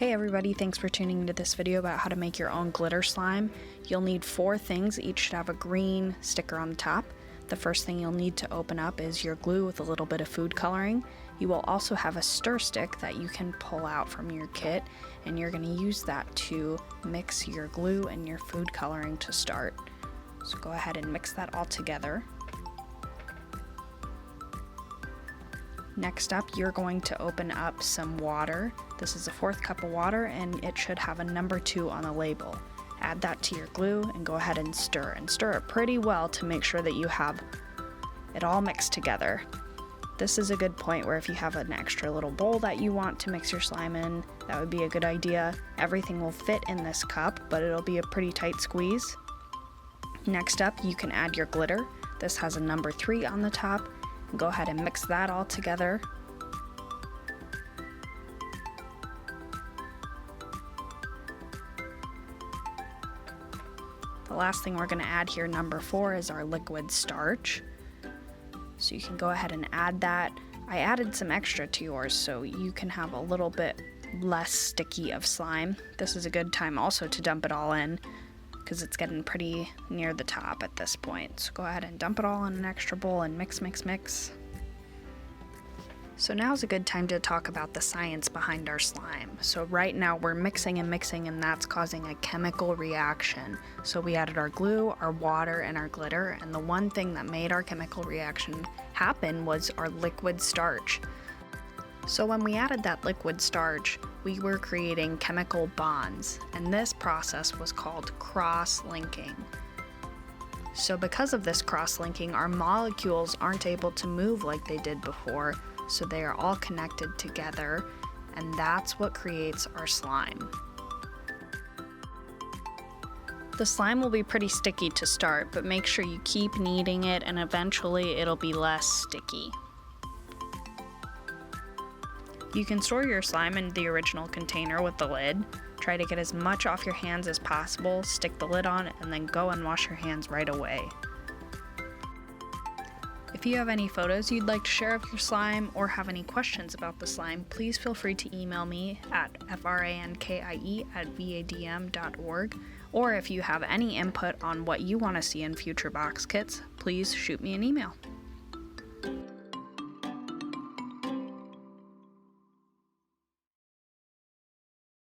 Hey everybody, thanks for tuning into this video about how to make your own glitter slime. You'll need 4 things, each should have a green sticker on the top. The first thing you'll need to open up is your glue with a little bit of food coloring. You will also have a stir stick that you can pull out from your kit, and you're going to use that to mix your glue and your food coloring to start. So go ahead and mix that all together. Next up, you're going to open up some water. This is a 4th cup of water and it should have a number 2 on the label. Add that to your glue and go ahead and stir it pretty well to make sure that you have it all mixed together. This is a good point where if you have an extra little bowl that you want to mix your slime in, that would be a good idea. Everything will fit in this cup, but it'll be a pretty tight squeeze. Next up, you can add your glitter. This has a number 3 on the top. Go ahead and mix that all together. The last thing we're going to add here, number 4, is our liquid starch. So you can go ahead and add that. I added some extra to yours so you can have a little bit less sticky of slime. This is a good time also to dump it all in, because it's getting pretty near the top at this point. So go ahead and dump it all in an extra bowl and mix, mix, mix. So now's a good time to talk about the science behind our slime. So right now we're mixing and mixing, and that's causing a chemical reaction. So we added our glue, our water, and our glitter, and the one thing that made our chemical reaction happen was our liquid starch. So when we added that liquid starch, we were creating chemical bonds, and this process was called cross-linking. So because of this cross-linking, our molecules aren't able to move like they did before, so they are all connected together, and that's what creates our slime. The slime will be pretty sticky to start, but make sure you keep kneading it and eventually it'll be less sticky. You can store your slime in the original container with the lid. Try to get as much off your hands as possible, stick the lid on, and then go and wash your hands right away. If you have any photos you'd like to share of your slime or have any questions about the slime, please feel free to email me at frankie@vadm.org, or if you have any input on what you want to see in future box kits, please shoot me an email.